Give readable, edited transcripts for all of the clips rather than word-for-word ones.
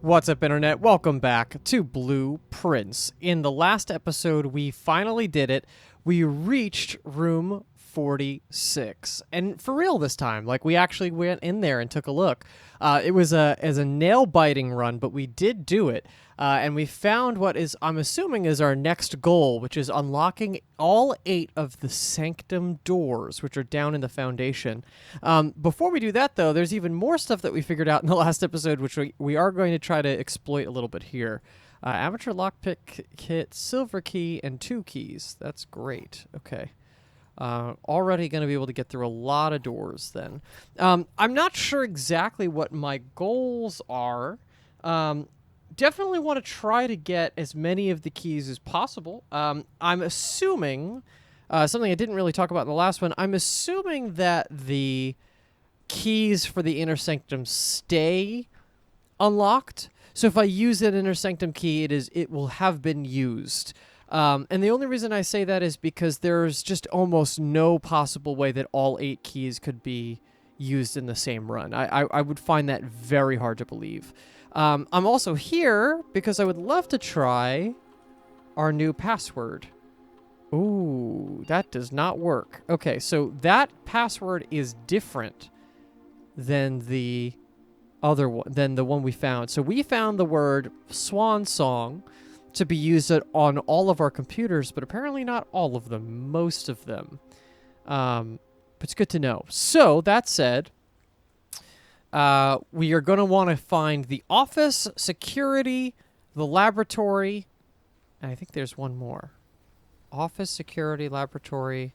What's up, Internet? Welcome back to Blueprints. In the last episode, we finally did it. We reached room 46. And for real this time, like we actually went in there and took a look. It was a nail-biting run, but we did do it. And we found what is, I'm assuming, is our next goal, which is unlocking all 8 of the Sanctum doors, which are down in the Foundation. Before we do that, though, there's even more stuff that we figured out in the last episode, which we are going to try to exploit a little bit here. Amateur lockpick kit, silver key, and 2 keys. That's great. Okay. Already going to be able to get through a lot of doors then. I'm not sure exactly what my goals are. Definitely want to try to get as many of the keys as possible. I'm assuming, something I didn't really talk about in the last one, I'm assuming that the keys for the Inner Sanctum stay unlocked. So if I use an Inner Sanctum key, it will have been used. And the only reason I say that is because there's just almost no possible way that all 8 keys could be used in the same run. I would find that very hard to believe. I'm also here because I would love to try our new password. Ooh, that does not work. Okay, so that password is different than the other one, than the one we found. So we found the word swan song to be used on all of our computers, but apparently not all of them, most of them. But it's good to know. So, that said, we are going to want to find the office, security, the laboratory, and I think there's one more. Office, security, laboratory.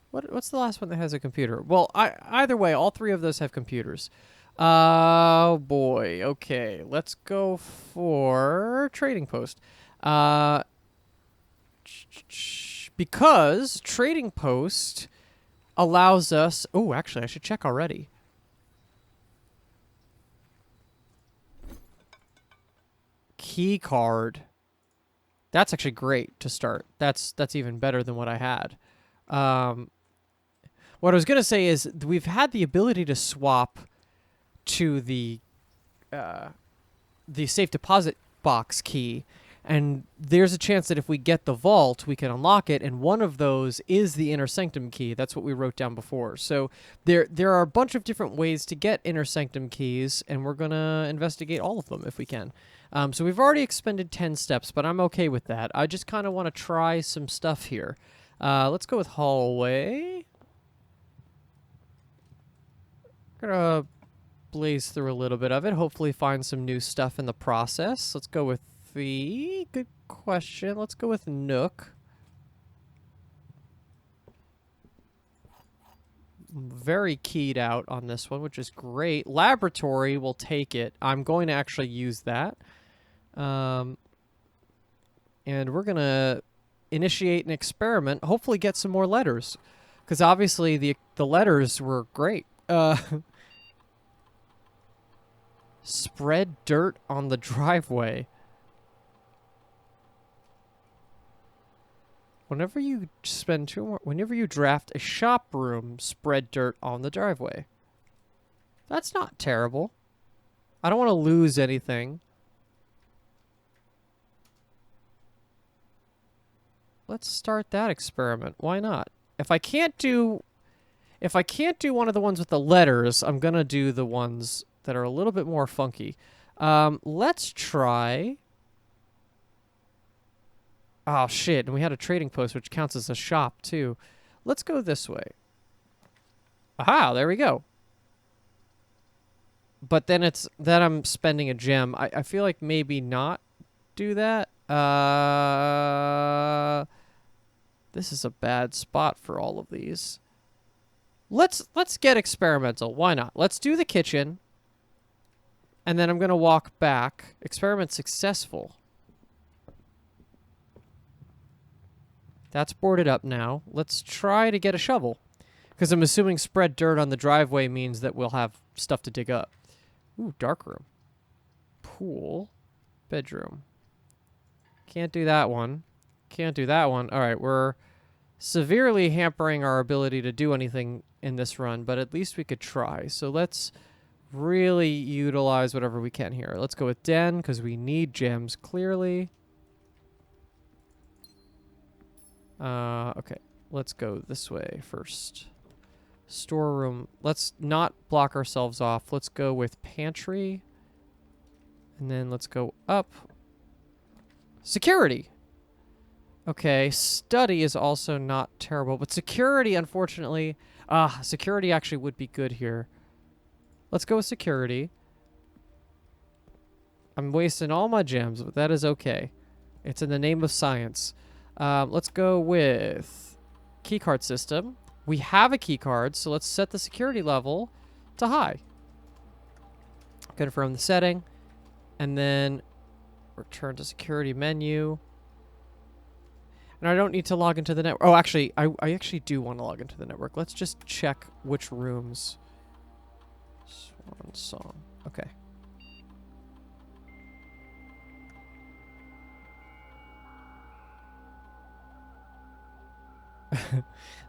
What's the last one that has a computer? Well, either way, all 3 of those have computers. Oh, boy. Okay, let's go for Trading Post. Because Trading Post allows us... Oh, actually, I should check already. Key card. That's actually great to start. That's even better than what I had. What I was going to say is we've had the ability to swap to the safe deposit box key, and there's a chance that if we get the vault, we can unlock it, and one of those is the Inner Sanctum key. That's what we wrote down before. So there are a bunch of different ways to get Inner Sanctum keys, and we're going to investigate all of them if we can. So we've already expended 10 steps, but I'm okay with that. I just kind of want to try some stuff here. Let's go with hallway. Gonna blaze through a little bit of it, hopefully find some new stuff in the process. Let's go with the... Good question. Let's go with Nook. I'm very keyed out on this one, which is great. Laboratory will take it. I'm going to actually use that. And we're going to initiate an experiment, hopefully get some more letters. Because obviously the letters were great. Spread dirt on the driveway. Whenever you draft a shop room, spread dirt on the driveway. That's not terrible. I don't want to lose anything. Let's start that experiment. Why not? If I can't do one of the ones with the letters, I'm gonna do the ones that are a little bit more funky. Let's try... Oh, shit. And we had a trading post, which counts as a shop, too. Let's go this way. Aha, there we go. But then I'm spending a gem. I feel like maybe not do that. This is a bad spot for all of these. Let's get experimental. Why not? Let's do the kitchen. And then I'm going to walk back. Experiment successful. That's boarded up now. Let's try to get a shovel. Because I'm assuming spread dirt on the driveway means that we'll have stuff to dig up. Ooh, dark room. Pool. Bedroom. Can't do that one. Can't do that one. All right, we're severely hampering our ability to do anything in this run, but at least we could try. So let's really utilize whatever we can here. Let's go with Den because we need gems clearly. Okay, let's go this way first. Storeroom. Let's not block ourselves off. Let's go with pantry. And then let's go up. Security. Okay, study is also not terrible, but security, unfortunately, security actually would be good here. Let's go with security. I'm wasting all my gems, but that is okay. It's in the name of science. Let's go with keycard system. We have a keycard, so let's set the security level to high. Confirm the setting, and then return to security menu. And I don't need to log into the network. Oh, actually, I actually do want to log into the network. Let's just check which rooms. Swan Song. Okay.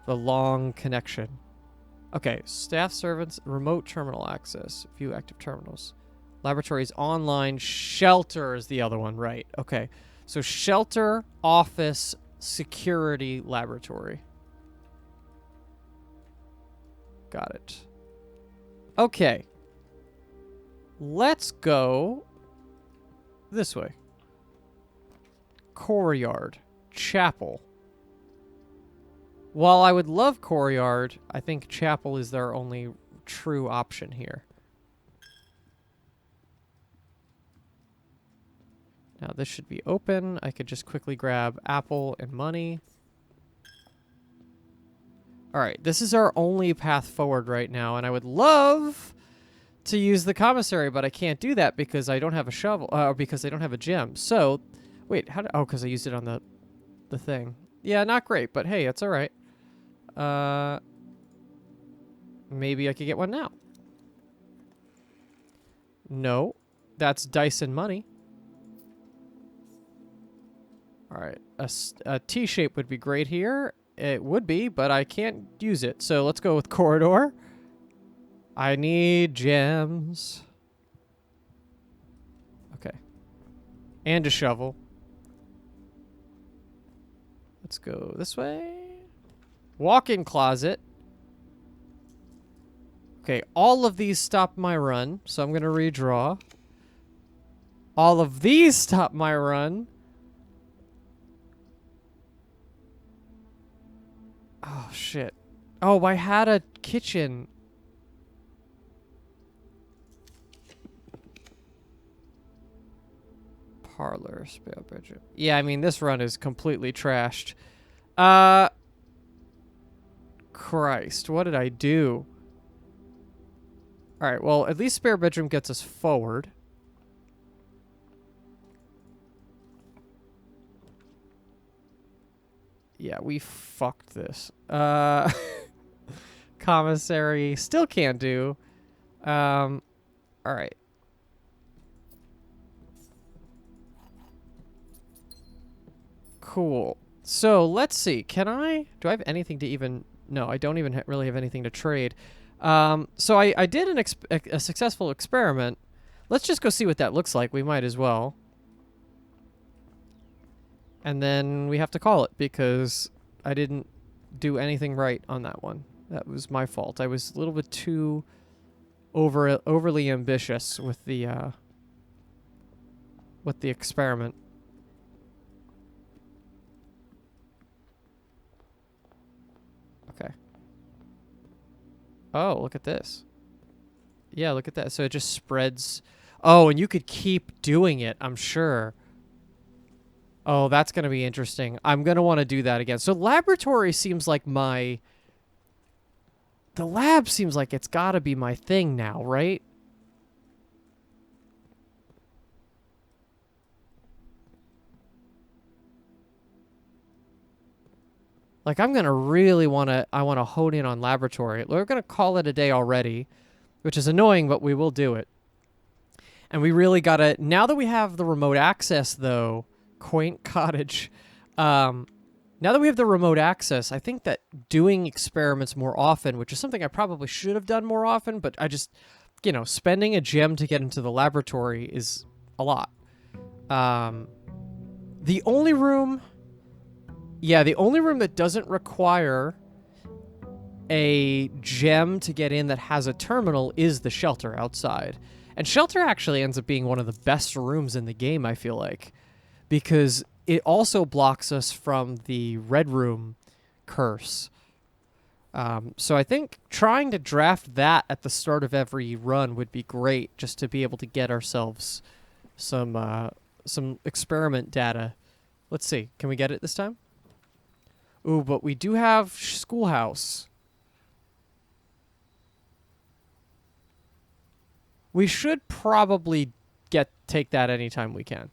The long connection. Okay, staff servants, remote terminal access, view active terminals. Laboratories online, shelter is the other one, right? Okay, so shelter, office, security, laboratory. Got it. Okay. Let's go this way. Courtyard, chapel. While I would love courtyard, I think chapel is their only true option here. Now this should be open. I could just quickly grab apple and money. All right, this is our only path forward right now, and I would love to use the commissary, but I can't do that because I don't have a shovel, because I don't have a gem. So, wait, how did, oh, because I used it on the thing. Yeah, not great, but hey, it's all right. Maybe I could get one now. No, that's dice and money. All right, a T-shape would be great here. It would be, but I can't use it. So let's go with corridor. I need gems. Okay. And a shovel. Let's go this way. Walk-in closet. Okay, all of these stop my run, so I'm going to redraw. All of these stop my run. Oh, shit. Oh, I had a kitchen. Parlor, spare bedroom. Yeah, I mean, this run is completely trashed. Christ, what did I do? Alright, well, at least spare bedroom gets us forward. Yeah, we fucked this. Commissary, still can't do. Alright. Cool. So, let's see. Do I have anything to even... No, I don't even really have anything to trade. So I did a successful experiment. Let's just go see what that looks like. We might as well. And then we have to call it because I didn't do anything right on that one. That was my fault. I was a little bit too overly ambitious with the experiment. Okay. Oh, look at this. Yeah, look at that. So it just spreads. Oh, and you could keep doing it, I'm sure. Oh, that's going to be interesting. I'm going to want to do that again. So laboratory seems like the lab seems like it's got to be my thing now, right? Like, I'm going to really want to hone in on laboratory. We're going to call it a day already, which is annoying, but we will do it. And we really got to, now that we have the remote access, though, quaint cottage, now that we have the remote access, I think that doing experiments more often, which is something I probably should have done more often, but I just you know, spending a gem to get into the laboratory is a lot. The only room... Yeah, the only room that doesn't require a gem to get in that has a terminal is the shelter outside. And shelter actually ends up being one of the best rooms in the game, I feel like, because it also blocks us from the red room curse. So I think trying to draft that at the start of every run would be great, just to be able to get ourselves some experiment data. Let's see, can we get it this time? Ooh, but we do have schoolhouse. We should probably take that anytime we can.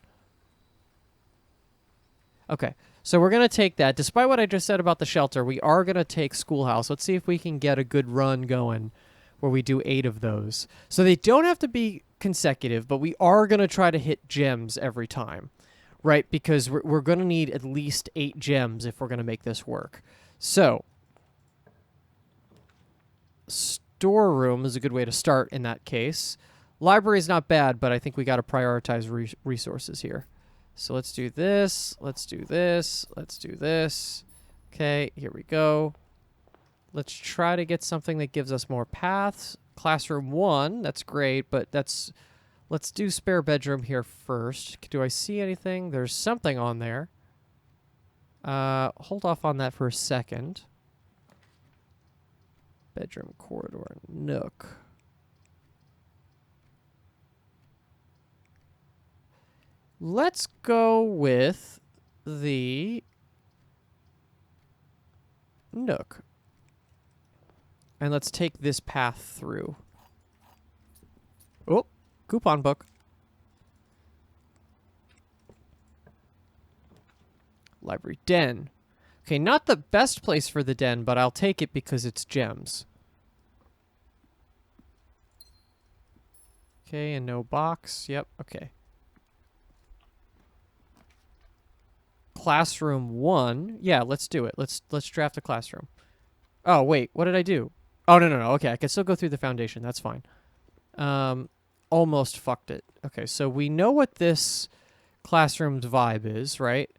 Okay, so we're going to take that. Despite what I just said about the shelter, we are going to take schoolhouse. Let's see if we can get a good run going where we do 8 of those. So they don't have to be consecutive, but we are going to try to hit gems every time. Right, because we're going to need at least 8 gems if we're going to make this work. So, storeroom is a good way to start in that case. Library is not bad, but I think we got to prioritize resources here. So let's do this, let's do this, let's do this. Okay, here we go. Let's try to get something that gives us more paths. Classroom 1, that's great, but that's... Let's do spare bedroom here first. Do I see anything? There's something on there. Hold off on that for a second. Bedroom, corridor, nook. Let's go with the nook. And let's take this path through. Oh! Coupon book. Library den. Okay, not the best place for the den, but I'll take it because it's gems. Okay, and no box. Yep, okay. Classroom 1. Yeah, let's do it. Let's draft a classroom. Oh, wait, what did I do? Oh, no. Okay, I can still go through the foundation. That's fine. Almost fucked it. Okay, so we know what this classroom's vibe is, right?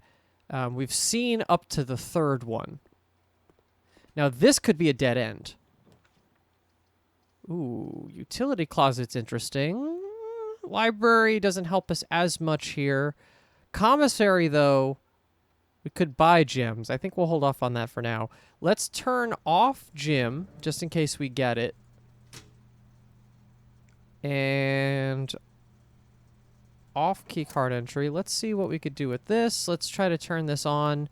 We've seen up to the 3rd one. Now, this could be a dead end. Ooh, utility closet's interesting. Library doesn't help us as much here. Commissary, though, we could buy gems. I think we'll hold off on that for now. Let's turn off gym, just in case we get it. And off keycard entry. Let's see what we could do with this. Let's try to turn this on.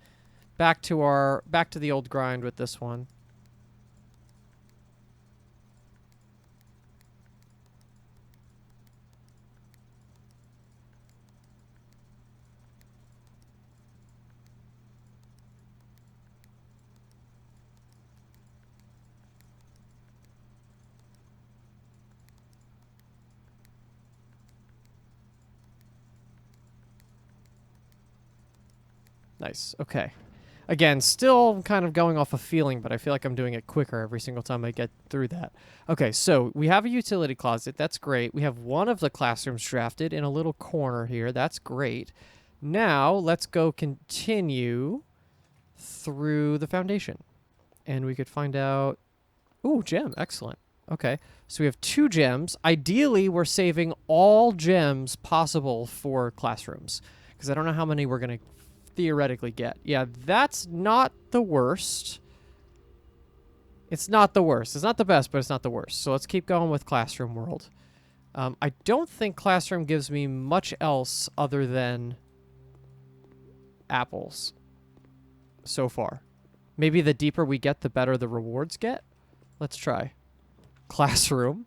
Back to the old grind with this one. Nice. Okay. Again, still kind of going off a feeling, but I feel like I'm doing it quicker every single time I get through that. Okay, so we have a utility closet. That's great. We have one of the classrooms drafted in a little corner here. That's great. Now, let's go continue through the foundation. And we could find out... Ooh, gem. Excellent. Okay, so we have 2 gems. Ideally, we're saving all gems possible for classrooms, because I don't know how many we're going to theoretically get. Yeah, that's not the worst. It's not the worst. It's not the best, but it's not the worst. So let's keep going with Classroom World. I don't think Classroom gives me much else other than apples so far. Maybe the deeper we get, the better the rewards get. Let's try. Classroom.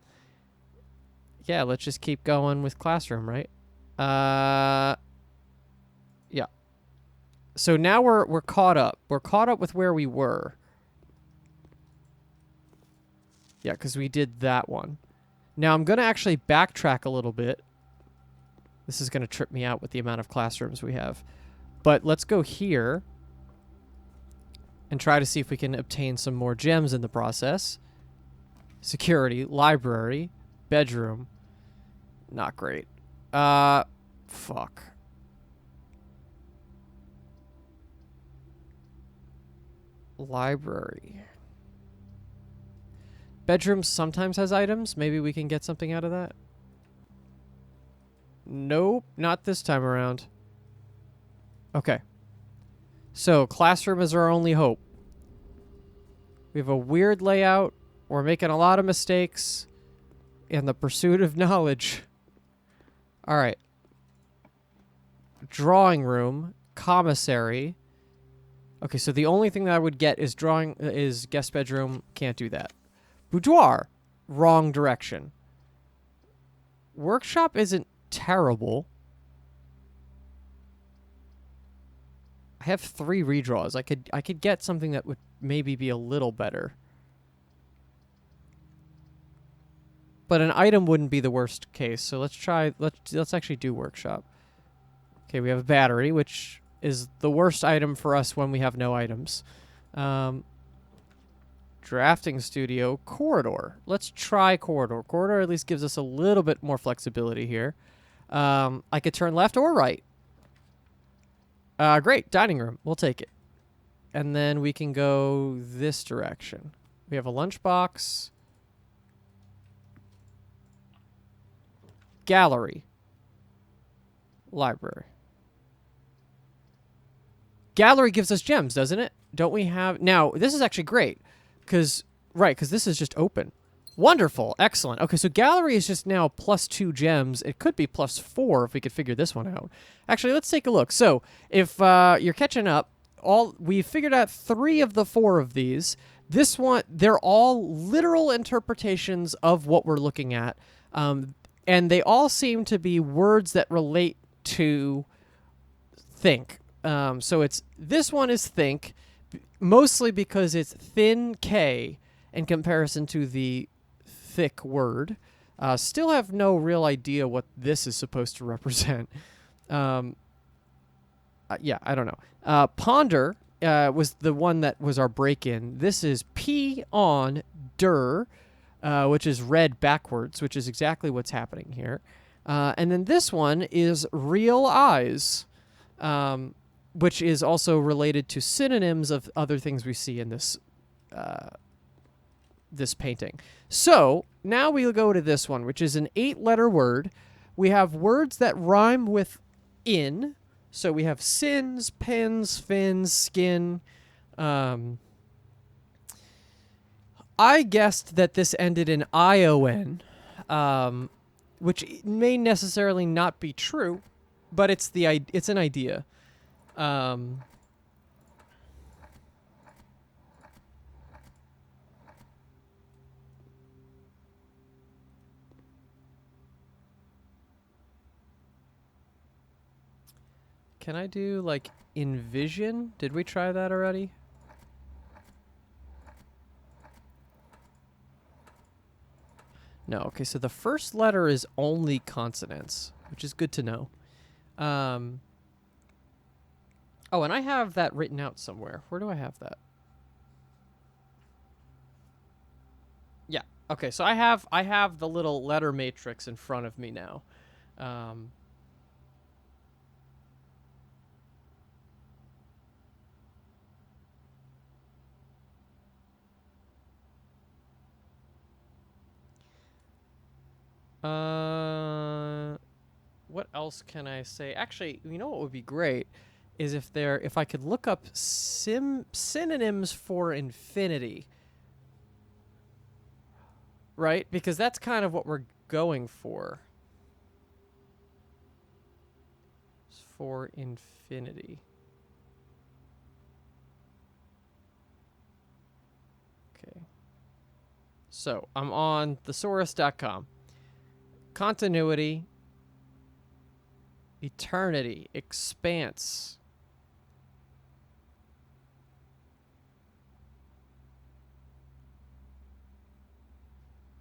Yeah, let's just keep going with Classroom, right? Yeah. So now we're caught up. We're caught up with where we were. Yeah, because we did that one. Now I'm going to actually backtrack a little bit. This is going to trip me out with the amount of classrooms we have. But let's go here and try to see if we can obtain some more gems in the process. Security, library. Bedroom. Not great. Fuck. Library. Bedroom sometimes has items. Maybe we can get something out of that. Nope, not this time around. Okay. So, classroom is our only hope. We have a weird layout. We're making a lot of mistakes in the pursuit of knowledge. All right. Drawing room, commissary. Okay, so the only thing that I would get is guest bedroom. Can't do that. Boudoir, wrong direction. Workshop isn't terrible. I have 3 redraws. I could get something that would maybe be a little better. But an item wouldn't be the worst case. So let's actually do workshop. Okay, we have a battery, which is the worst item for us when we have no items. Drafting studio, corridor. Let's try corridor. Corridor at least gives us a little bit more flexibility here. I could turn left or right. Great, dining room. We'll take it. And then we can go this direction. We have a lunchbox. Gallery. Library. Gallery gives us gems, doesn't it? Don't we have... Now, this is actually great. Because this is just open. Wonderful. Excellent. Okay, so gallery is just now +2 gems. It could be +4 if we could figure this one out. Actually, let's take a look. So, if you're catching up, we figured out 3 of the 4 of these. This one, they're all literal interpretations of what we're looking at. And they all seem to be words that relate to think. So this one is think, mostly because it's thin K in comparison to the thick word. Still have no real idea what this is supposed to represent. Yeah, I don't know. Ponder was the one that was our break-in. This is P on der, which is read backwards, which is exactly what's happening here. And then this one is real eyes, which is also related to synonyms of other things we see in this this painting. So now we'll go to this one, which is an 8-letter word. We have words that rhyme with in. So we have sins, pins, fins, skin. I guessed that this ended in ION, which may necessarily not be true, but it's an idea. Can I do, like, envision? Did we try that already? No. Okay, so the first letter is only consonants, which is good to know. Oh, and I have that written out somewhere. Where do I have that? Yeah. Okay, so I have the little letter matrix in front of me now. What else can I say? Actually, you know what would be great is if I could look up synonyms for infinity. Right? Because that's kind of what we're going for. For infinity. Okay. So, I'm on thesaurus.com. Continuity, eternity, expanse.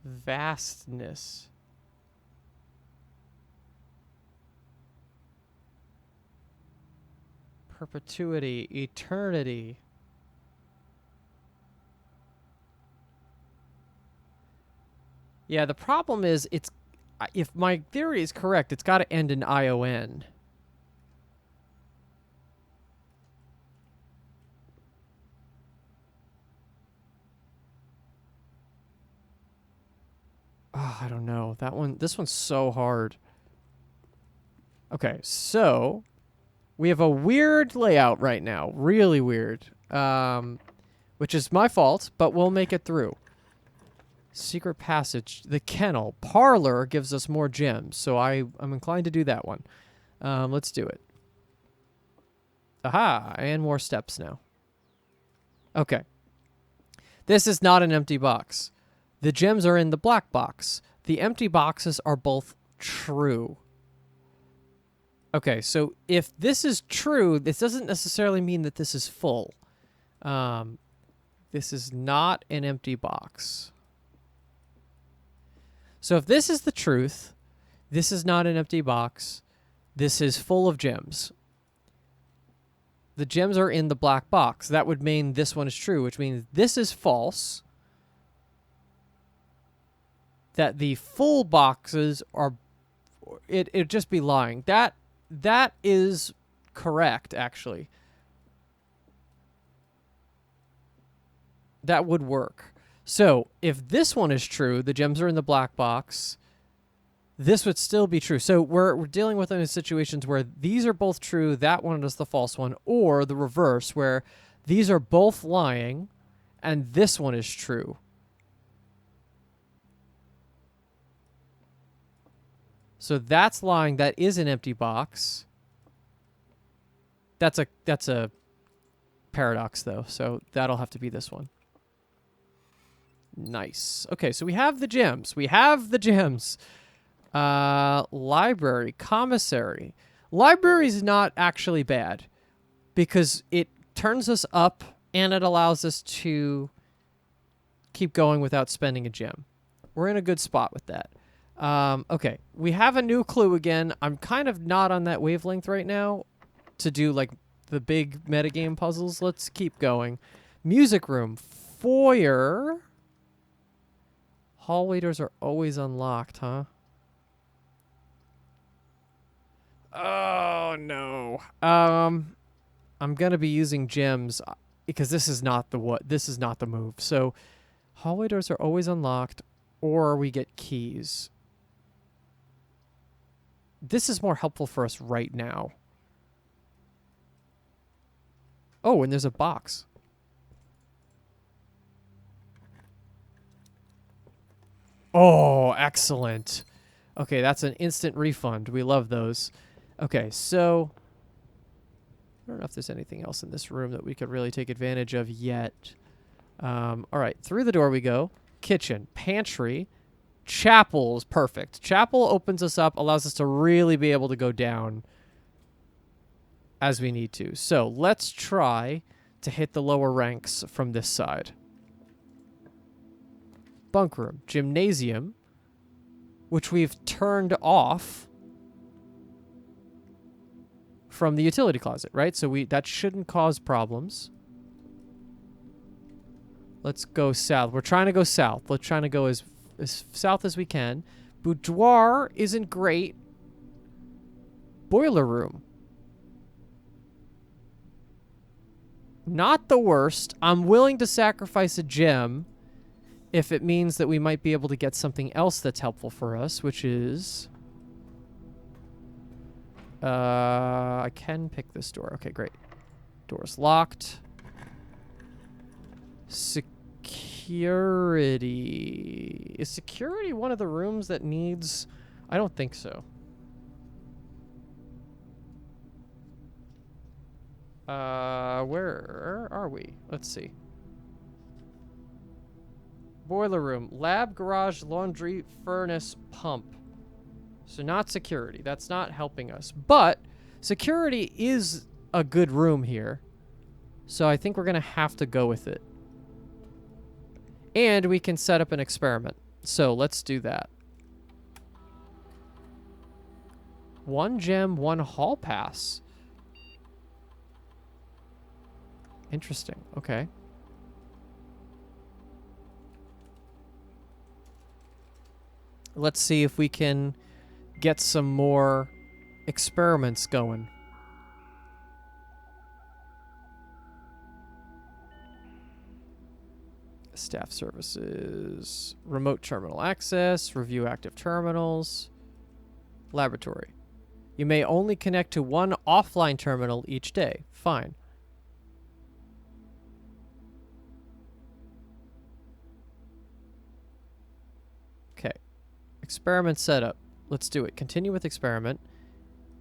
Vastness. Perpetuity, eternity. Yeah, the problem is if my theory is correct, it's got to end in ION. Oh, I don't know. This one's so hard. Okay, so we have a weird layout right now. Really weird. Which is my fault, but we'll make it through. Secret passage. The kennel. Parlor gives us more gems, so I'm inclined to do that one. Let's do it. Aha, and more steps now. Okay. This is not an empty box. The gems are in the black box. The empty boxes are both true. Okay, so if this is true, this doesn't necessarily mean that this is full. This is not an empty box. So if this is the truth, this is not an empty box. This is full of gems. The gems are in the black box. That would mean this one is true, which means this is false. That the full boxes are... It'd just be lying. That is correct, actually. That would work. So, if this one is true, the gems are in the black box, this would still be true. So, we're dealing with them in situations where these are both true, that one is the false one, or the reverse, where these are both lying, and this one is true. So that's lying. That is an empty box. That's a paradox, though, so that'll have to be this one. Nice. Okay, so we have the gems. Library, commissary. Library's not actually bad because it turns us up and it allows us to keep going without spending a gem. We're in a good spot with that. Okay, we have a new clue again. I'm kind of not on that wavelength right now to do like the big metagame puzzles. Let's keep going. Music room, foyer. Hallway doors are always unlocked, huh? Oh no. I'm gonna be using gems because this is not the move. So hallway doors are always unlocked, or we get keys. This is more helpful for us right now. Oh, and there's a box. Oh, excellent. Okay, that's an instant refund. We love those. Okay, so I don't know if there's anything else in this room that we could really take advantage of yet. All right, through the door we go. Kitchen, pantry, chapel is perfect. Chapel opens us up, allows us to really be able to go down as we need to. So let's try to hit the lower ranks from this side. Bunk room, gymnasium, which we've turned off from the utility closet, right? So that shouldn't cause problems. Let's go south. We're trying to go south. Let's try to go as south as we can. Boudoir isn't great. Boiler room. Not the worst. I'm willing to sacrifice a gem if it means that we might be able to get something else that's helpful for us, which is... I can pick this door. Okay, great. Door's locked. Security. Is security one of the rooms that needs... I don't think so. Where are we? Let's see. Boiler room, lab, garage, laundry, furnace, pump. So not security. That's not helping us. But security is a good room here. So I think we're going to have to go with it. And we can set up an experiment. So let's do that. 1 gem, 1 hall pass. Interesting. Okay. Let's see if we can get some more experiments going. Staff services, remote terminal access, review active terminals, laboratory. You may only connect to one offline terminal each day. Fine. Okay. Experiment setup. Let's do it. Continue with experiment.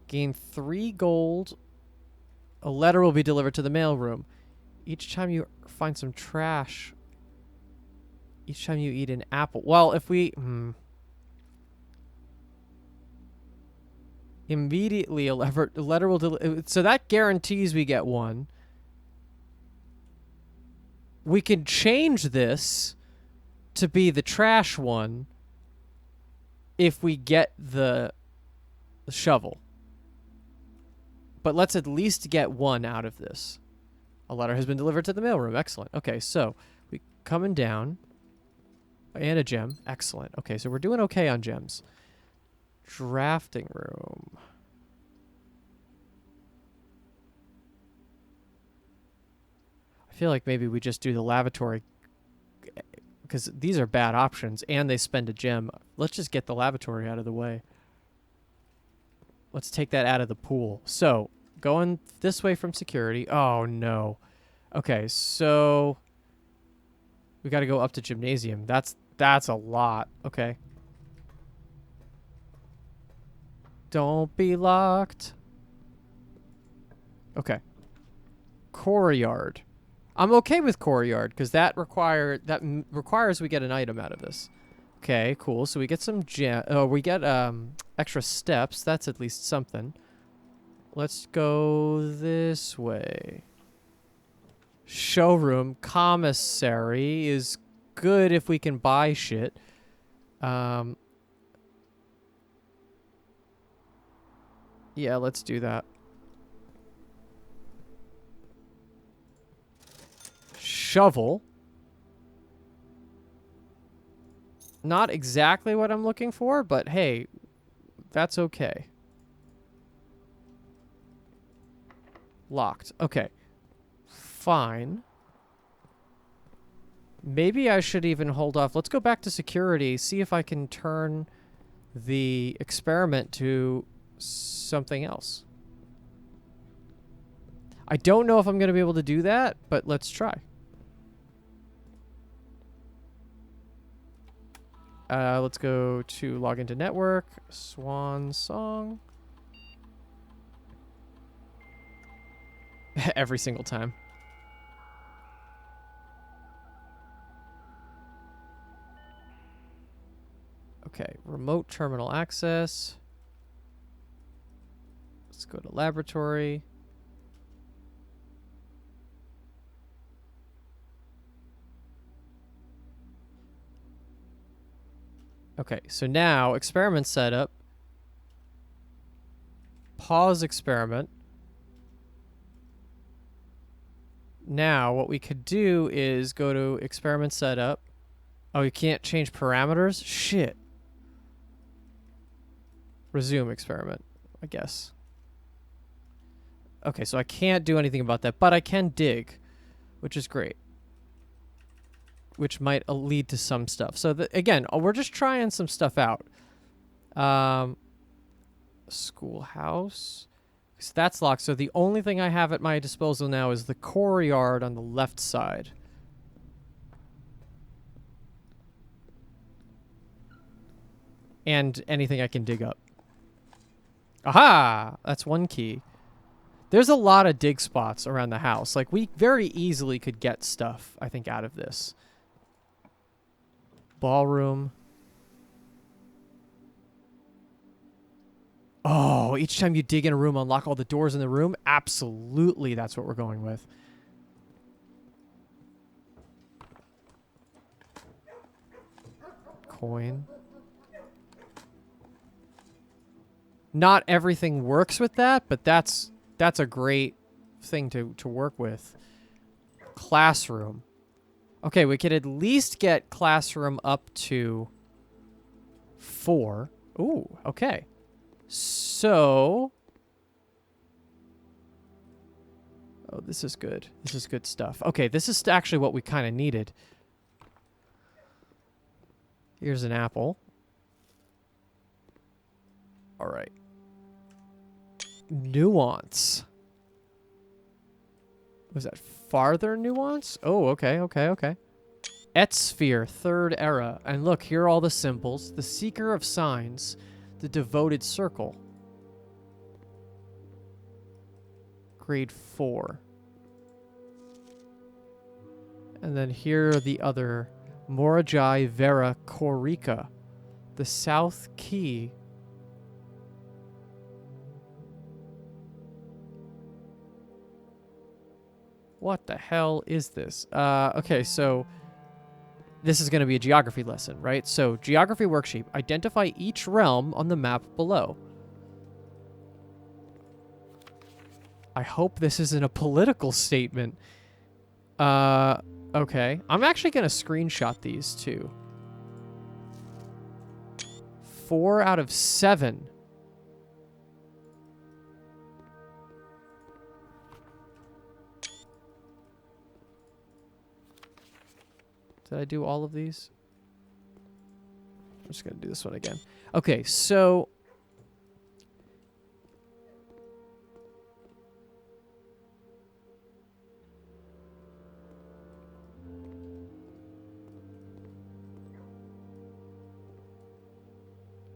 Gain 3 gold. A letter will be delivered to the mailroom. Each time you find some trash. Each time you eat an apple. Well, if we... Immediately a letter will deliver. So that guarantees we get 1. We can change this to be the trash one if we get the shovel. But let's at least get 1 out of this. A letter has been delivered to the mailroom. Excellent. Okay, so we coming down. And a gem. Excellent. Okay, so we're doing okay on gems. Drafting room. I feel like maybe we just do the lavatory because these are bad options and they spend a gem. Let's just get the lavatory out of the way. Let's take that out of the pool. So, going this way from security. Oh, no. Okay, so we got to go up to gymnasium. That's a lot. Okay. Don't be locked. Okay. Courtyard. I'm okay with courtyard because that requires we get an item out of this. Okay, cool. So we get some we get extra steps. That's at least something. Let's go this way. Showroom. Commissary is good if we can buy shit. Yeah, let's do that. Shovel. Not exactly what I'm looking for, but hey, that's okay. Locked. Okay. Fine. Maybe I should even hold off. Let's go back to security, see if I can turn the experiment to something else. I don't know if I'm going to be able to do that, but let's try. Let's go to log into network. Swan song. Every single time. Okay, remote terminal access. Let's go to laboratory. Okay, so now experiment setup. Pause experiment. Now what we could do is go to experiment setup. Oh, you can't change parameters? Shit. Resume experiment, I guess. Okay, so I can't do anything about that, but I can dig, which is great. Which might lead to some stuff. So, again, we're just trying some stuff out. Schoolhouse. So that's locked. So the only thing I have at my disposal now is the courtyard on the left side. And anything I can dig up. Aha! That's 1 key. There's a lot of dig spots around the house. Like, we very easily could get stuff, I think, out of this. Ballroom. Oh, each time you dig in a room, unlock all the doors in the room? Absolutely, that's what we're going with. Coin. Not everything works with that, but that's a great thing to work with. Classroom. Okay, we could at least get classroom up to 4. Ooh, okay. So... Oh, this is good. This is good stuff. Okay, this is actually what we kind of needed. Here's an apple. All right. Nuance. Was that farther nuance? Oh, okay, okay, okay. Etsphere, 3rd era. And look, here are all the symbols. The Seeker of Signs. The Devoted Circle. Grade 4. And then here are the other. Morajai Vera Korika. The South Key. What the hell is this? Okay, so this is going to be a geography lesson, right? So, geography worksheet. Identify each realm on the map below. I hope this isn't a political statement. Okay. I'm actually going to screenshot these too. 4 out of 7. Did I do all of these? I'm just going to do this one again. Okay, so...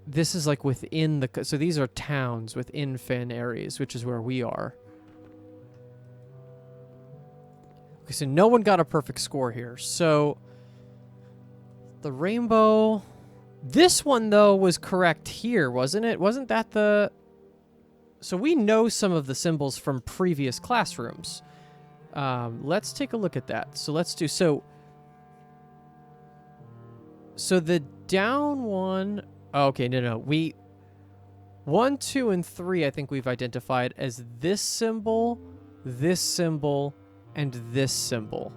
This is like within the... So these are towns within Fen Ares, which is where we are. Okay, so no one got a perfect score here. So the rainbow... This one, though, was correct here, wasn't it? Wasn't that the... So we know some of the symbols from previous classrooms. Let's take a look at that. So let's do... So the down one... Oh, okay, no. 1, 2, and 3, I think we've identified as this symbol, and this symbol.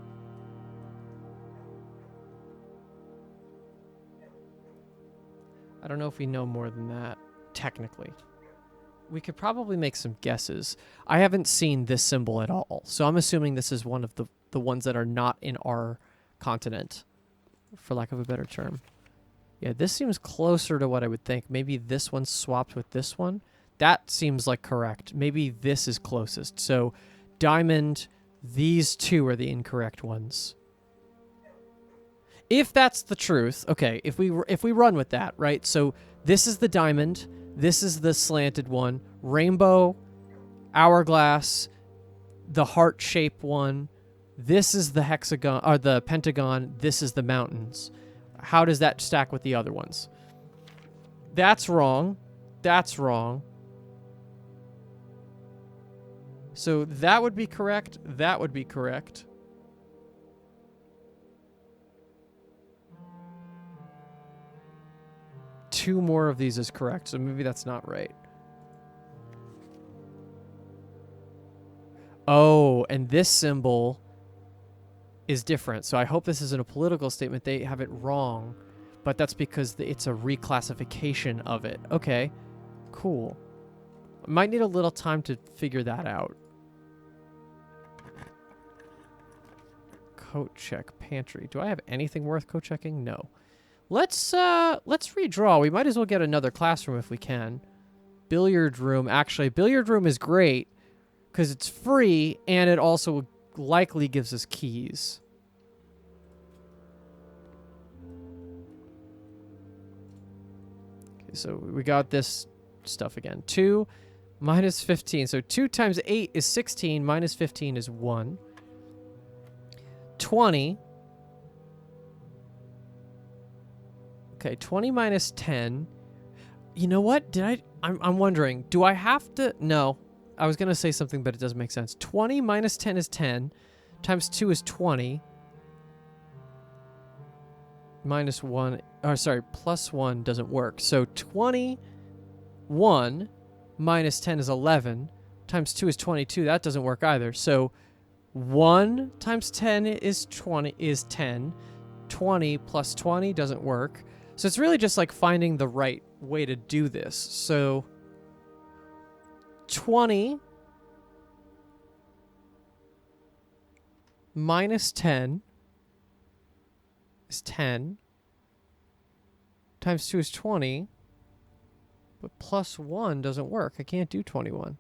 I don't know if we know more than that, technically. We could probably make some guesses. I haven't seen this symbol at all, so I'm assuming this is one of the ones that are not in our continent, for lack of a better term. Yeah, this seems closer to what I would think. Maybe this one's swapped with this one. That seems like correct. Maybe this is closest. So, diamond, these two are the incorrect ones. If that's the truth, okay, if we run with that, right? So, this is the diamond, this is the slanted one, rainbow, hourglass, the heart-shaped one, this is the hexagon, or the pentagon, this is the mountains. How does that stack with the other ones? That's wrong. That's wrong. So that would be correct. That would be correct. Two more of these is correct, so maybe that's not right. Oh, and this symbol is different. So I hope this isn't a political statement. They have it wrong, but that's because it's a reclassification of it. Okay, cool. Might need a little time to figure that out. Coat check, pantry. Do I have anything worth coat checking? No. Let's redraw. We might as well get another classroom if we can. Billiard room. Actually, billiard room is great because it's free and it also likely gives us keys. Okay, so we got this stuff again. 2 minus 15. So 2 times 8 is 16. Minus 15 is 1. 20. Okay, 20 minus 10. You know what? I'm wondering, do I have to... No. I was going to say something, but it doesn't make sense. 20 minus 10 is 10. Times 2 is 20. Minus 1... Oh, sorry, plus 1 doesn't work. So 21 minus 10 is 11. Times 2 is 22. That doesn't work either. So 1 times 10 is 10. 20 plus 20 doesn't work. So it's really just like finding the right way to do this. So 20 minus 10 is 10. Times 2 is 20. But plus 1 doesn't work. I can't do 21.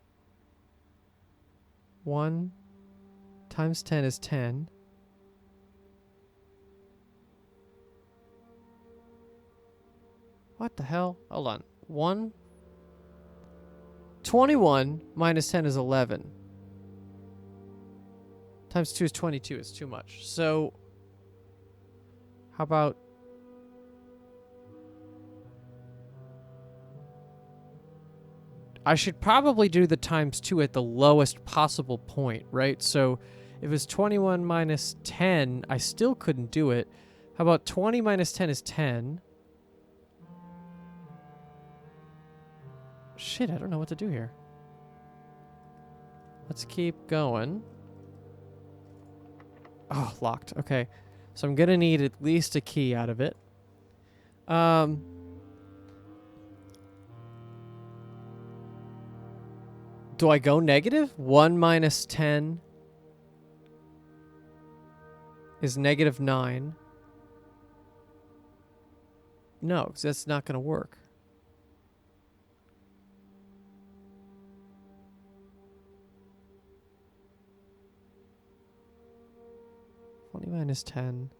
1 times 10 is 10. What the hell? Hold on. 21 minus 10 is 11. Times 2 is 22. It's too much. So, how about... I should probably do the times 2 at the lowest possible point, right? So, if it's 21 minus 10, I still couldn't do it. How about 20 minus 10 is 10? Shit, I don't know what to do here. Let's keep going. Oh, locked. Okay. So I'm going to need at least a key out of it. Do I go negative? 1 minus 10 is negative 9. No, because that's not going to work. 20 minus 10.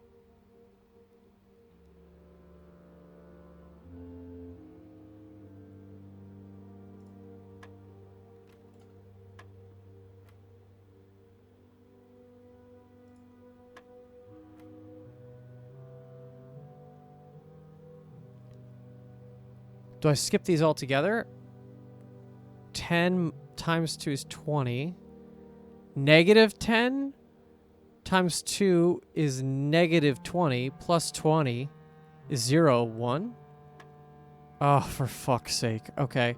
Do I skip these all together? 10 times 2 is 20. Negative 10 times 2 is negative 20. Plus 20 is 0, 1. Oh, for fuck's sake. Okay.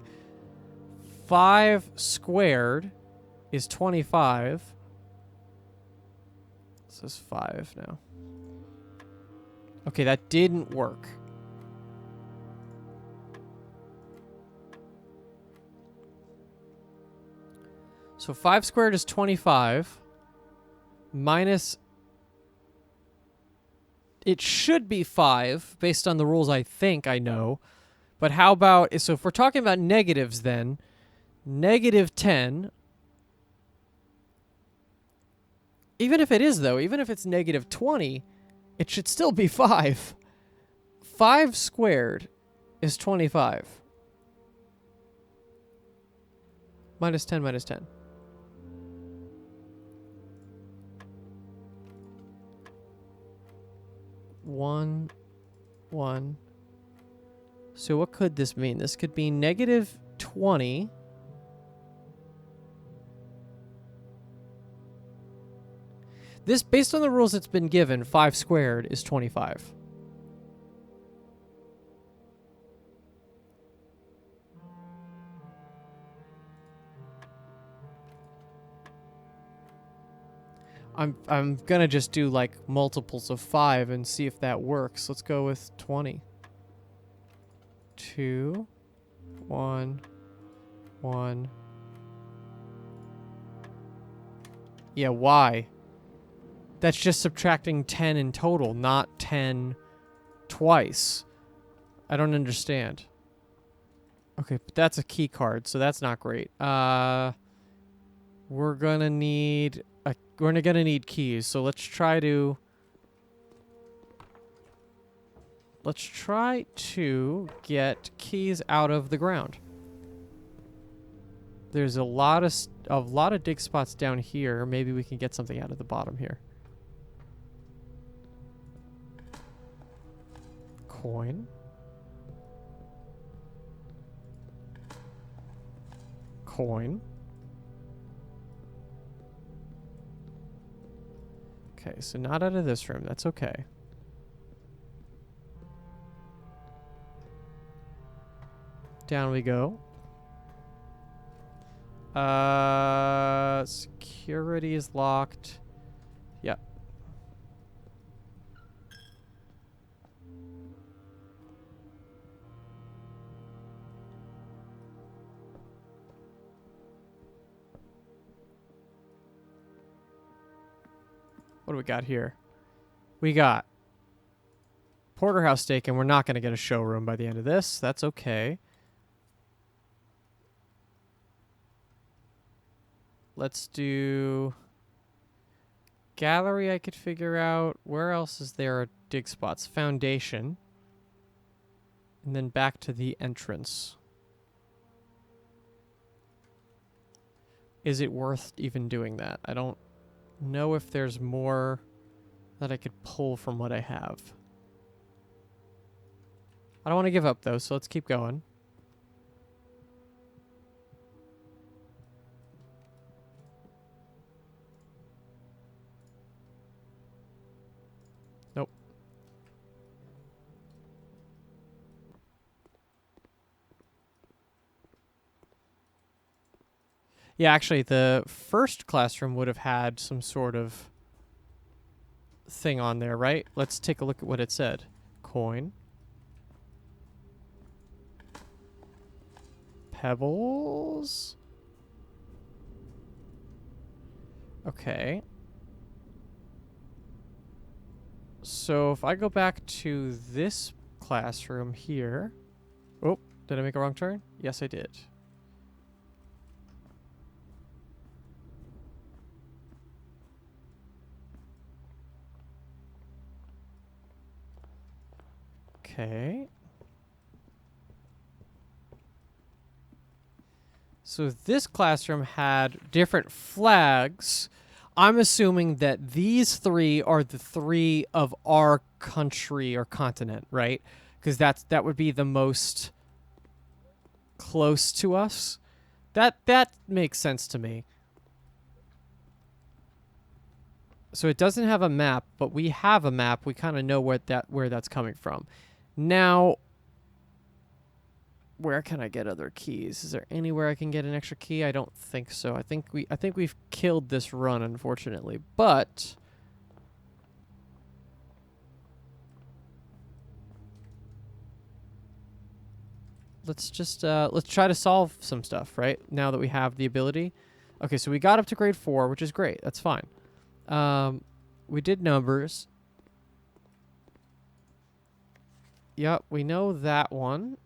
5 squared is 25. This is 5 now. Okay, that didn't work. So 5 squared is 25. Minus... It should be 5, based on the rules I think I know. But how about... So if we're talking about negatives then, negative 10... Even if it is, though, even if it's negative 20, it should still be 5. 5 squared is 25. Minus 10 minus 10. 1, 1. So what could this mean? This could be negative 20. This, based on the rules it's been given, 5 squared is 25. I'm gonna just do like multiples of 5 and see if that works. Let's go with 20. 2, 1, 1. Yeah, why? That's just subtracting 10 in total, not 10 twice. I don't understand. Okay, but that's a key card, so that's not great. We're gonna need keys, so let's try to get keys out of the ground. There's a lot of dig spots down here. Maybe we can get something out of the bottom here. Coin. Coin. Okay, so not out of this room. That's okay. Down we go. Security is locked. Yep. What do we got here? We got porterhouse steak, and we're not going to get a showroom by the end of this. That's okay. Let's do gallery. I could figure out. Where else is there a dig spots? Foundation. And then back to the entrance. Is it worth even doing that? I don't know if there's more that I could pull from what I have. I don't want to give up, though, so let's keep going. Nope. Yeah, actually, the first classroom would have had some sort of thing on there, right? Let's take a look at what it said. Coin. Pebbles. Okay. So if I go back to this classroom here. Oh, did I make a wrong turn? Yes, I did. Okay. So this classroom had different flags. I'm assuming that these three are the three of our country or continent, right? Because that would be the most close to us. That makes sense to me. So it doesn't have a map, but we have a map. We kind of know where that's coming from. Now, where can I get other keys? Is there anywhere I can get an extra key? I don't think so. I think we've killed this run, unfortunately. But let's just let's try to solve some stuff, right? Now that we have the ability. Okay, so we got up to grade 4, which is great. That's fine. We did numbers. Yep, we know that one.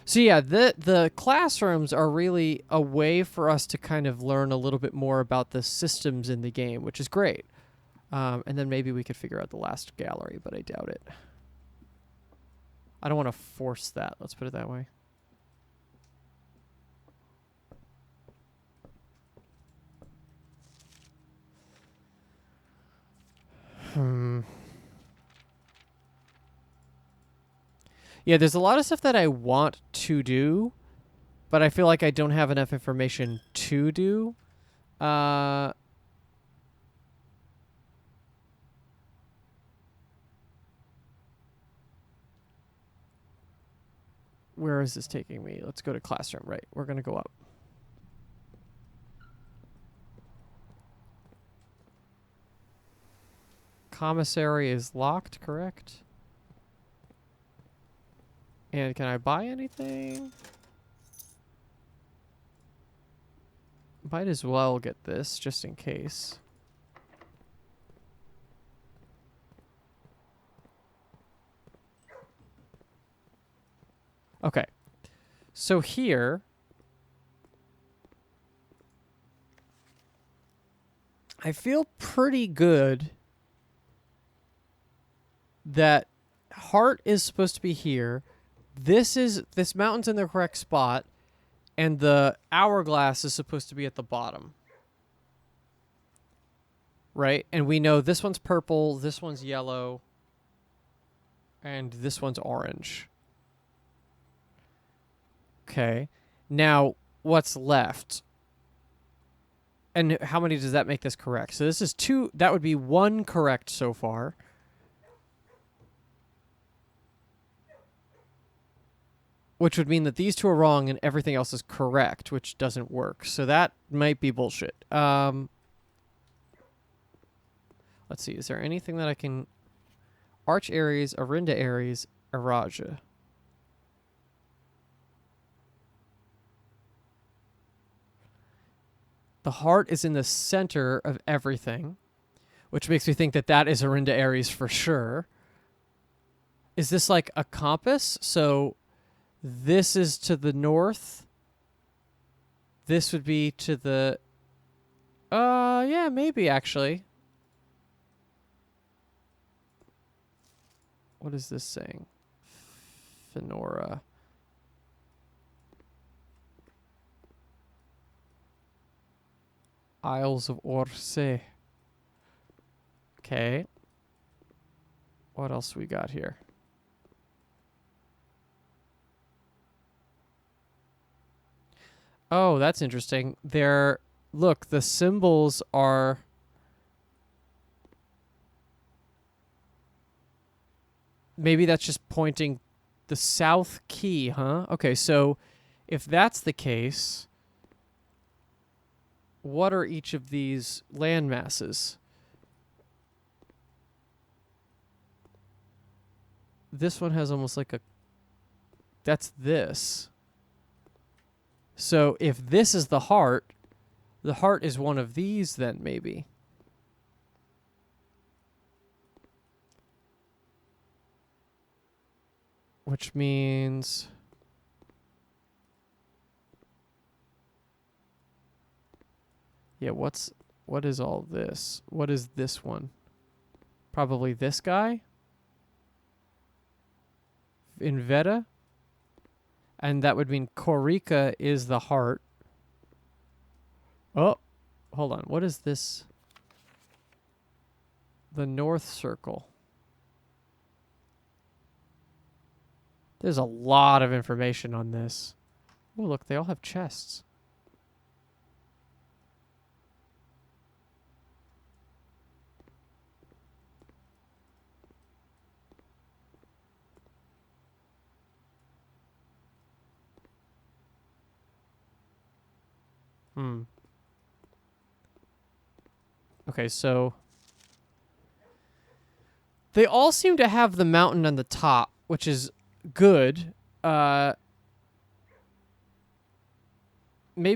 So yeah, the classrooms are really a way for us to kind of learn a little bit more about the systems in the game, which is great. And then maybe we could figure out the last gallery, but I doubt it. I don't want to force that. Let's put it that way. Yeah, there's a lot of stuff that I want to do, but I feel like I don't have enough information to do. Where is this taking me? Let's go to classroom, right? We're going to go up. Commissary is locked, correct? And can I buy anything? Might as well get this, just in case. Okay. So here, I feel pretty good that heart is supposed to be here. This mountain's in the correct spot, and the hourglass is supposed to be at the bottom. Right? And we know this one's purple, this one's yellow, and this one's orange. Okay. Now, what's left? And how many does that make this correct? So this is 2. That would be 1 correct so far. Which would mean that these 2 are wrong and everything else is correct, which doesn't work. So that might be bullshit. Let's see. Is there anything that I can... Arch Aries, Arinda Aries, Araja. The heart is in the center of everything. which makes me think that that is Arinda Aries for sure. Is this like a compass? So this is to the north. This would be to the... yeah, maybe actually. What is this saying? Fenora. Isles of Orsay. Okay. What else we got here? Oh, that's interesting. Look, the symbols are... Maybe that's just pointing the south key, huh? Okay, so if that's the case, what are each of these land masses? This one has almost like a... That's this. So if this is the heart is one of these then, maybe. Which means... Yeah, what is all this? What is this one? Probably this guy? In Veda? And that would mean Corica is the heart. Oh, hold on. What is this? The North Circle. There's a lot of information on this. Oh, look, they all have chests. Okay, so they all seem to have the mountain on the top, which is good. Maybe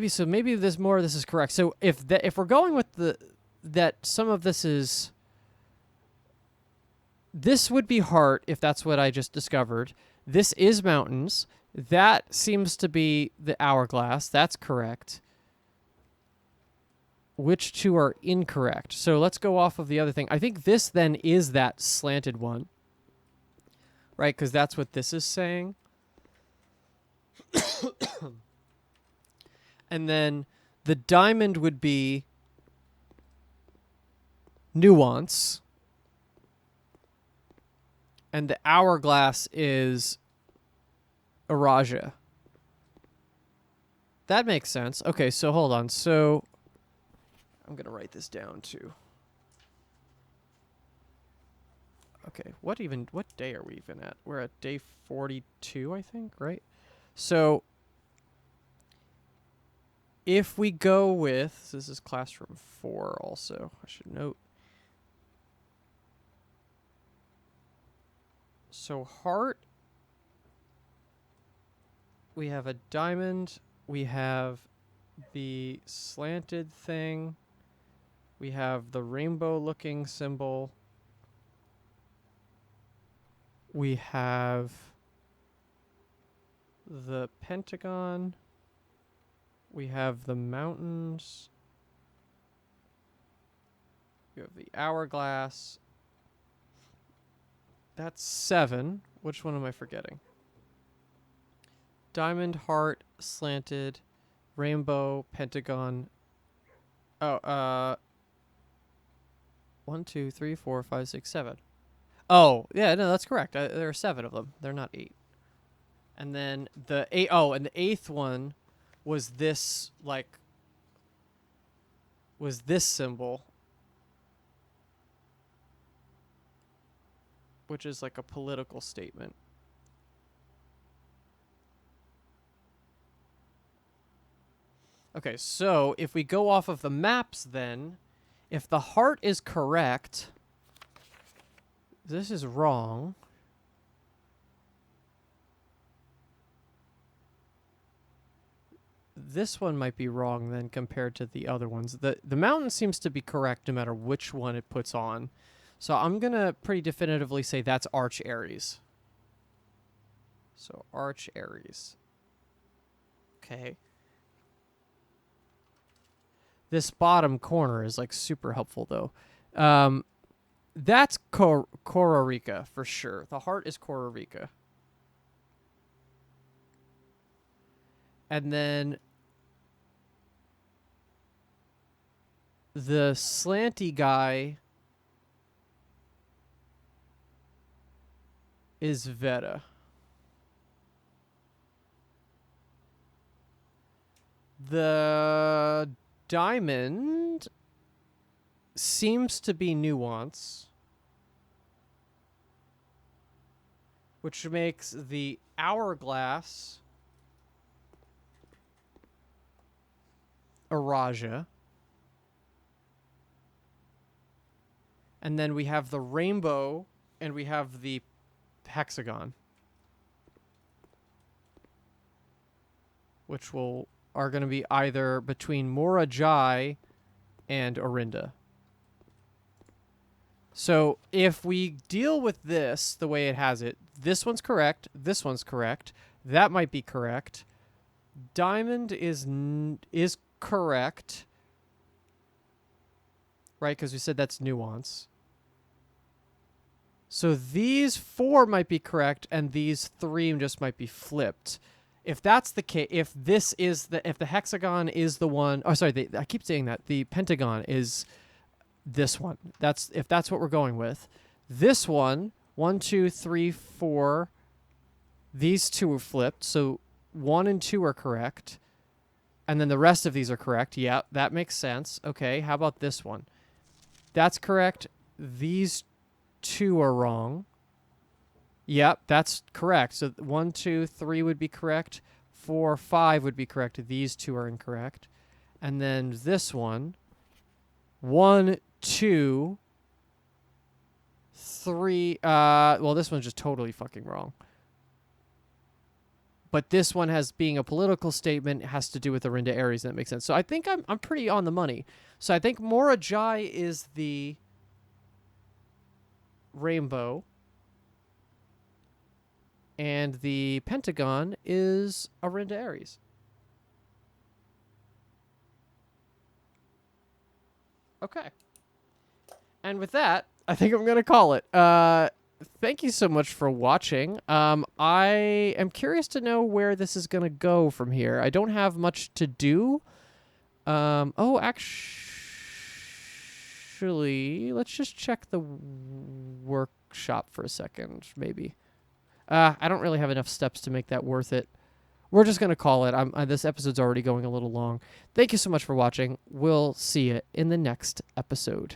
there's more of this is correct. So if we're going with that some of this would be heart if that's what I just discovered. This is mountains. That seems to be the hourglass. That's correct. Which two are incorrect? So let's go off of the other thing. I think this then is that slanted one. Right? Because that's what this is saying. And then the diamond would be nuance. And the hourglass is Araja. That makes sense. Okay, so hold on. So I'm going to write this down too. Okay, what day are we even at? We're at day 42, I think, right? So if we go with, this is classroom 4 also, I should note. So heart, we have a diamond, we have the slanted thing, we have the rainbow looking symbol, we have the pentagon, we have the mountains, we have the hourglass. That's 7. Which one am I forgetting? Diamond, heart, slanted, rainbow, pentagon. Oh, 1, 2, 3, 4, 5, 6, 7. Oh, yeah, no, that's correct. There are 7 of them. They're not 8. And then the 8. Oh, and the 8th one was this symbol, which is like a political statement. Okay, so if we go off of the maps then, if the heart is correct, this is wrong. this one might be wrong then compared to the other ones. The mountain seems to be correct no matter which one it puts on. So I'm going to pretty definitively say that's Arch Aries. So Arch Aries. Okay. This bottom corner is like super helpful though. That's Kororika for sure. The heart is Kororika. And then the slanty guy is Veta. The diamond seems to be Nuance, which makes the hourglass Araja. And then we have the rainbow and we have the hexagon, which are going to be either between Mora Jai and Orinda. So if we deal with this the way it has it, this one's correct, this one's correct, that might be correct. Diamond is correct, right? Because we said that's Nuance. So these 4 might be correct, and these 3 just might be flipped. If that's the case, if the hexagon is the one, oh sorry, I keep saying that the pentagon is this one. If that's what we're going with. This one, 1, 2, 3, 4. These 2 are flipped, so 1 and 2 are correct, and then the rest of these are correct. Yeah, that makes sense. Okay, how about this one? That's correct. These 2 are wrong. Yep, that's correct. So 1, 2, 3 would be correct. 4, 5 would be correct. These 2 are incorrect. And then this one, 1, 2, 3. Well, this one's just totally fucking wrong. But this one has being a political statement has to do with Orinda Aries, and that makes sense. So I think I'm pretty on the money. So I think Mora Jai is the rainbow, and the pentagon is Orinda Aries. Okay. And with that, I think I'm going to call it. Thank you so much for watching. I am curious to know where this is going to go from here. I don't have much to do. Actually, let's just check the workshop for a second, maybe. I don't really have enough steps to make that worth it. We're just going to call it. This episode's already going a little long. Thank you so much for watching. We'll see you in the next episode.